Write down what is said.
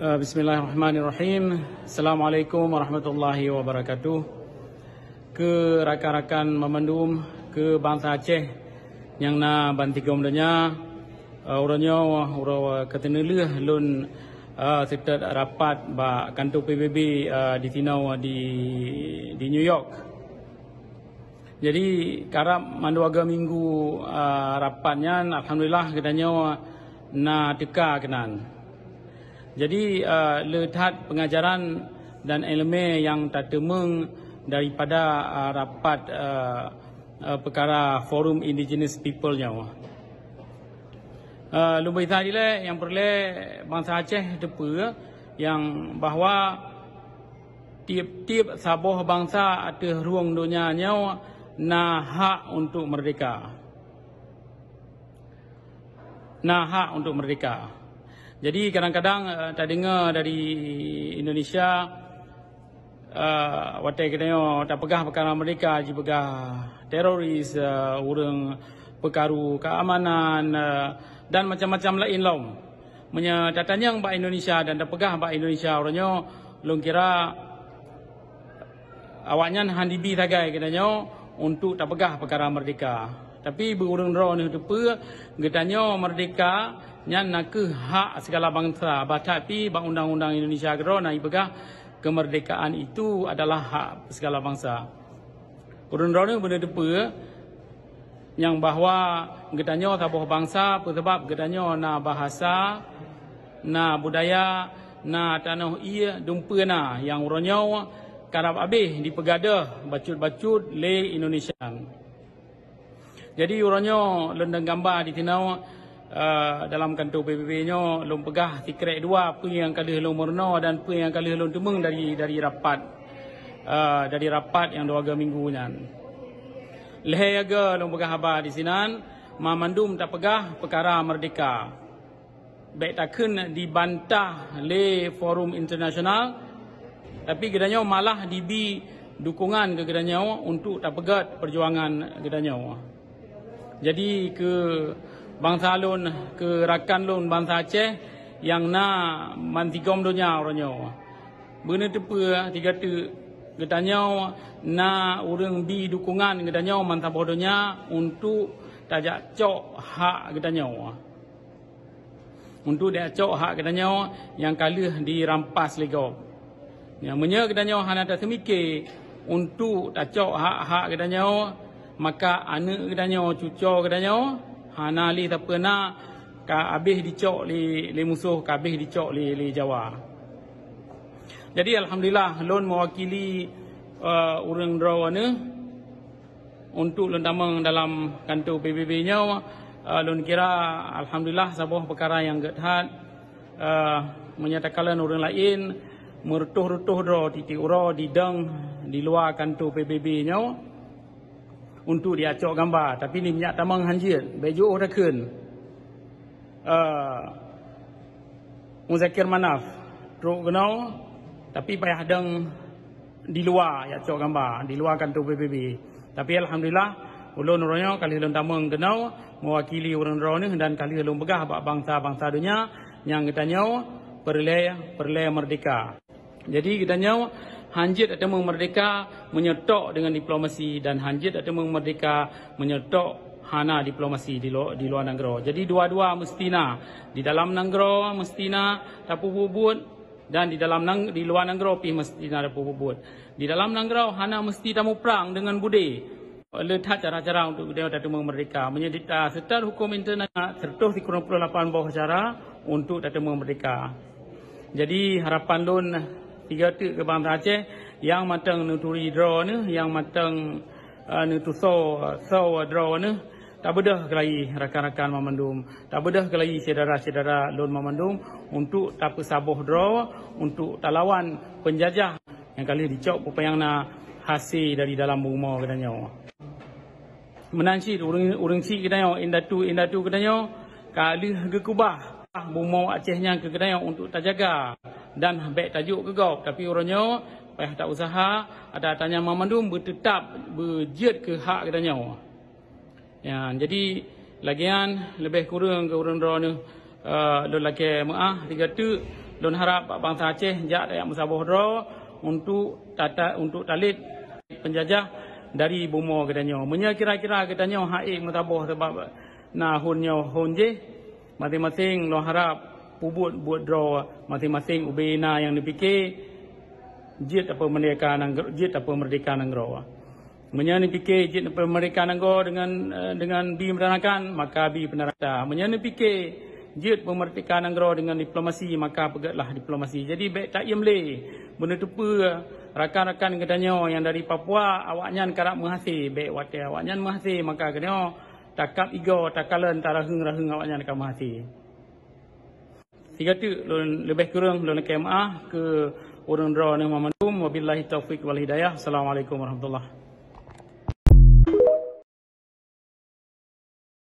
Bismillahirrahmanirrahim. Assalamualaikum warahmatullahi wabarakatuh. Ke rakan-rakan memandum ke bangsa Aceh yang na bantigom danya uranya ura keteneleh lun serta rapat ba kantor PBB di Tinau di New York. Jadi karap mandu aga minggu rapatnya alhamdulillah katanya na teka kenan. Jadi letak pengajaran dan elemen yang tak temeng daripada rapat perkara Forum Indigenous People-nya. Lumbai tadi lah yang perlu bangsa Aceh depa yang bahawa tiap-tiap sabuh bangsa ada ruang dunianya na hak untuk merdeka. Na hak untuk merdeka. Jadi kadang-kadang tak dengar dari Indonesia watai katanya tak pegah perkara mereka ji pegah teroris, orang perkaru keamanan dan macam-macam lain lom. Menya datanya ba Indonesia dan tak pegah ba Indonesia orangnya long kira awaknya handibi tagai katanya untuk tak pegah perkara merdeka. Tapi berurang ro ni depa katanya merdeka nyan nak ke hak segala bangsa tapi bang undang-undang Indonesia gero nak ibegah kemerdekaan itu adalah hak segala bangsa. Urun-urun benda depa yang bahawa getanya tabuh bangsa sebab getanya na bahasa na budaya na tanah ia dumpa na yang urunnya karab habis dipegadah bacut-bacut le Indonesia. Jadi urunnya lendang gambar di Tinau dalam kantor PBB-nya lom pegah tikrek dua apa yang kali lom merna dan apa yang kali lom temeng dari rapat yang 2 minggu nyan. Leh aga lom pegah habar di sinan mamandum tak pegah perkara merdeka. Baik takkan dibantah le forum internasional tapi gedanya malah dibi dukungan ke gedanya untuk tak pegat perjuangan gedanya. Jadi ke bangsa lun ke rakan lun bangsa Aceh yang na mantigom dunia orangnya. Benda tepa tiga tu getanya na urang bi dukungan getanya mantap bodohnya untuk tajak cok hak getanya. Untuk dia cok hak getanya yang kalah dirampas lego. Yang menya getanya hana tak semikir untuk tak cok hak-hak getanya maka anak getanya cucu getanya hana li tak pernah ka habis dicok li musuh ka habis dicok li Jawa. Jadi alhamdulillah lon mewakili urang drawana untuk lon tamang dalam kantor PBB-nya lon kira alhamdulillah sebuah perkara yang gethat menyatakan orang lain merutuh-rutuh dro titik ura didang di luar kantor PBB-nya untuk dia cok gambar tapi ni minyak tamang hanjir baju ora keun Muzakir Manaf truk genau tapi payah dang di luar ya cok gambar di luar kantor PBB tapi alhamdulillah ulun orangnya kali ulun tamang genau mewakili urang drone dan kali ulun begah bangsa-bangsa dunia yang katanya perleh merdeka. Jadi katanya hanjit atau merdeka menyetok dengan diplomasi dan hanjit atau merdeka menyetok hana diplomasi di luar negara. Jadi dua-dua mestina di dalam negara mestina tapu bubut dan di luar negara pi mestina tapu bubut. Di dalam negara hana mesti tamu perang dengan budi. Letak cara-cara untuk dia tamu merdeka menyedita serta hukum internasional serta 98 bawah cara untuk tamu merdeka. Jadi harapan lun tiga tu ke bangsa Aceh yang matang nuturi draw ni yang matang nutuso draw ni tak bedah kelai rakan-rakan memandum tak bedah kelai saudara-saudara lun memandum untuk tak pesabuh draw untuk tak lawan penjajah yang kali dicok upayang na hasil dari dalam rumah katanya menansi urang si katanya indatu katanya kali gekubah bumau Acehnya ke katanya untuk tak jaga dan baik tajuk ke gau tapi orangnya payah tak usaha ada tanya memandum bertetap berjed ke hak katanya. Ya, jadi lagian lebih kurang ke urang-urang ni lelaki maah tiga tu lon harap bangsa Aceh jak rakyat musabah draw untuk talit penjajah dari Bumo katanya. Menya kira-kira katanya haik musabah sebab nah hunnya hunje masing-masing lon harap pubut buat draw masing-masing ubina yang dipikir jit apa merdeka negara. Menyani fikir jit pemerintah negara dengan bi menerangkan maka bi penerangkan. Menyani fikir jit pemerintah negara dengan diplomasi maka pegatlah diplomasi. Jadi baik tak yemle benda tupa rakan-rakan katanya yang dari Papua awaknya karap menghasil baik watai awaknya menghasil maka katanya takap igo takalan tarahung-rahung awaknya akan menghasil. Tiga tu lebih kurang lon KMA ke orang draw ni Muhammadum wabillahi taufik wal hidayah. Assalamualaikum warahmatullahi